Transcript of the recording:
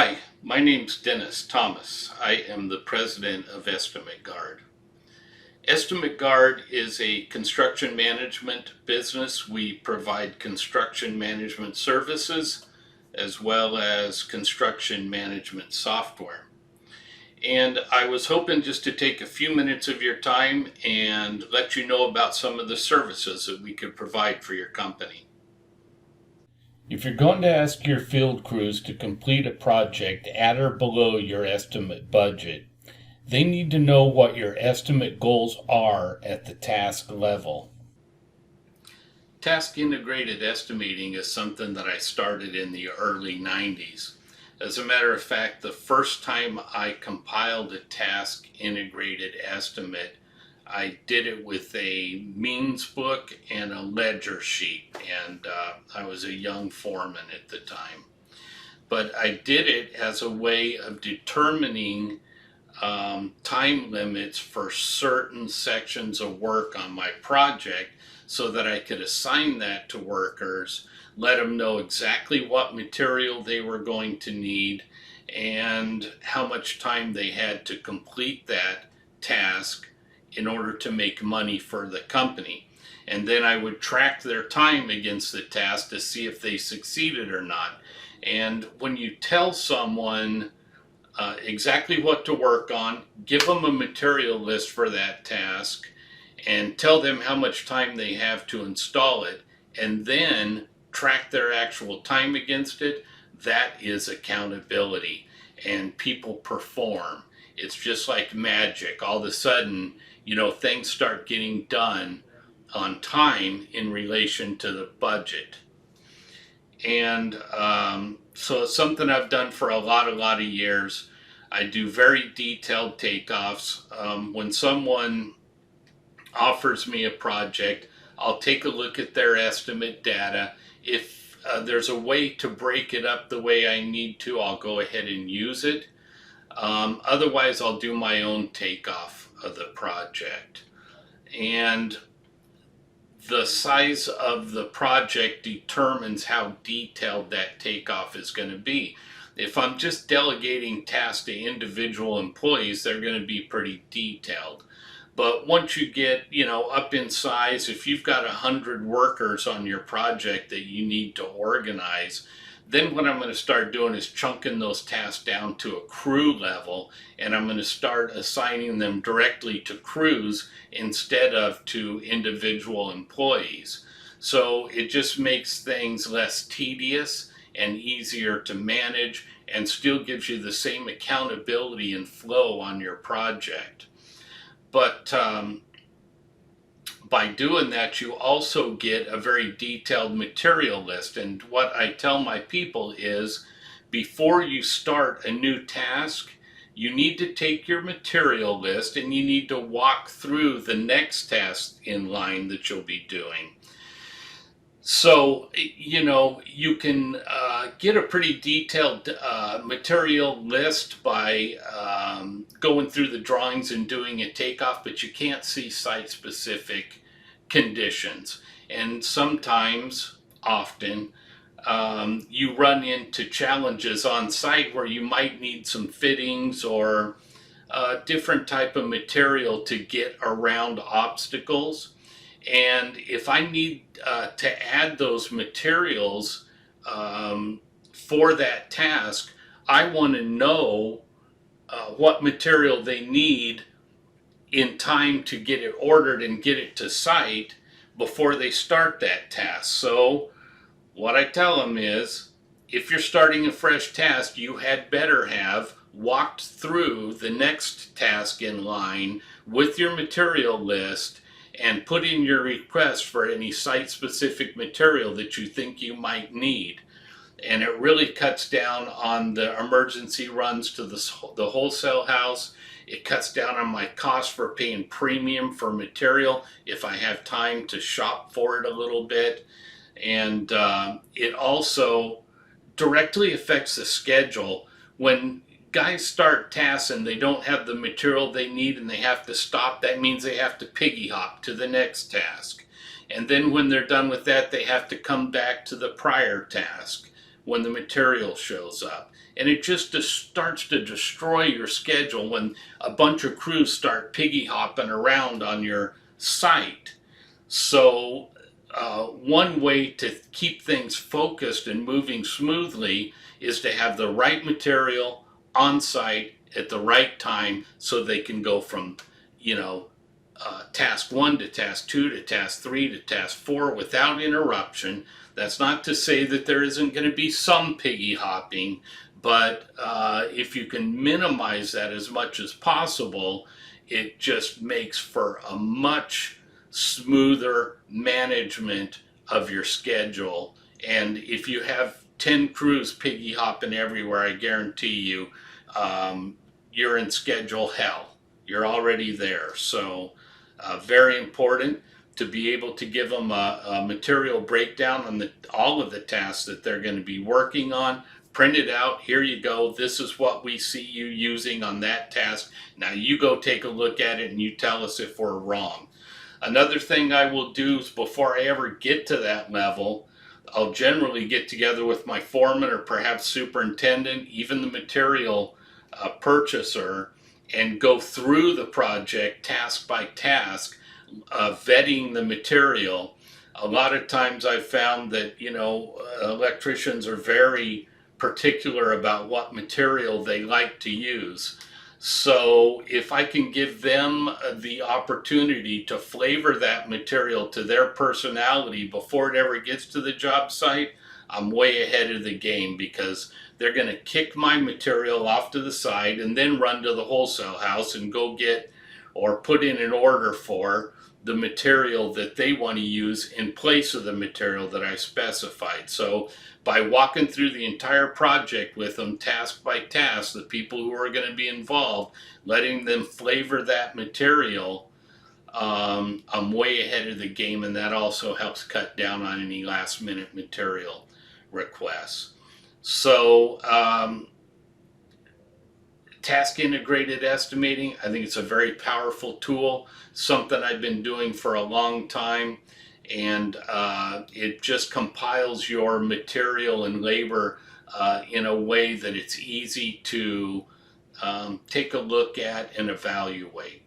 Hi, my name's Dennis Thomas. I am the president of Estimate Guard. Estimate Guard is a construction management business. We provide construction management services as well as construction management software. And I was hoping just to take a few minutes of your time and let you know about some of the services that we could provide for your company. If you're going to ask your field crews to complete a project at or below your estimate budget, they need to know what your estimate goals are at the task level. Task integrated estimating is something that I started in the early 90s. As a matter of fact, the first time I compiled a task integrated estimate, I did it with a means book and a ledger sheet, and I was a young foreman at the time. But I did it as a way of determining time limits for certain sections of work on my project so that I could assign that to workers, let them know exactly what material they were going to need and how much time they had to complete that task in order to make money for the company. And then I would track their time against the task to see if they succeeded or not. And when you tell someone exactly what to work on, give them a material list for that task, and tell them how much time they have to install it, and then track their actual time against it, that is accountability. And people perform. It's just like magic. All of a sudden, things start getting done on time in relation to the budget. And so it's something I've done for a lot of years. I do very detailed takeoffs. When someone offers me a project, I'll take a look at their estimate data. If there's a way to break it up the way I need to, I'll go ahead and use it. Otherwise, I'll do my own takeoff of the project. And the size of the project determines how detailed that takeoff is going to be. If I'm just delegating tasks to individual employees, they're going to be pretty detailed. But once you get, up in size, if you've got 100 workers on your project that you need to organize, then what I'm going to start doing is chunking those tasks down to a crew level, and I'm going to start assigning them directly to crews instead of to individual employees. So it just makes things less tedious and easier to manage, and still gives you the same accountability and flow on your project. But by doing that, you also get a very detailed material list. And what I tell my people is, before you start a new task, you need to take your material list and you need to walk through the next task in line that you'll be doing. So, you can get a pretty detailed material list by going through the drawings and doing a takeoff, but you can't see site-specific conditions. And sometimes, often, you run into challenges on site where you might need some fittings or a different type of material to get around obstacles. And if I need to add those materials for that task, I want to know what material they need in time to get it ordered and get it to site before they start that task. So what I tell them is, if you're starting a fresh task, you had better have walked through the next task in line with your material list and put in your request for any site-specific material that you think you might need. And it really cuts down on the emergency runs to the wholesale house. It cuts down on my cost for paying premium for material if I have time to shop for it a little bit. And it also directly affects the schedule. When guys start tasks and they don't have the material they need and they have to stop, that means they have to piggy hop to the next task. And then when they're done with that, they have to come back to the prior task. when the material shows up. And it just starts to destroy your schedule when a bunch of crews start piggy hopping around on your site. So, one way to keep things focused and moving smoothly is to have the right material on site at the right time so they can go from, you know, task 1 to task 2 to task 3 to task 4 without interruption. That's not to say that there isn't going to be some piggy hopping, but if you can minimize that as much as possible, it just makes for a much smoother management of your schedule. And if you have 10 crews piggy hopping everywhere, I guarantee you, you're in schedule hell. You're already there. So, very important to be able to give them a material breakdown on all of the tasks that they're going to be working on. Print it out. Here you go. This is what we see you using on that task. Now you go take a look at it and you tell us if we're wrong. Another thing I will do is before I ever get to that level, I'll generally get together with my foreman or perhaps superintendent, even the material purchaser, and go through the project task by task, vetting the material. A lot of times I've found that, electricians are very particular about what material they like to use. So if I can give them the opportunity to flavor that material to their personality before it ever gets to the job site, I'm way ahead of the game, because they're going to kick my material off to the side and then run to the wholesale house and go get or put in an order for the material that they want to use in place of the material that I specified. So by walking through the entire project with them, task by task, the people who are going to be involved, letting them flavor that material, I'm way ahead of the game, and that also helps cut down on any last minute material requests. So, task integrated estimating, I think it's a very powerful tool, something I've been doing for a long time, and it just compiles your material and labor in a way that it's easy to take a look at and evaluate.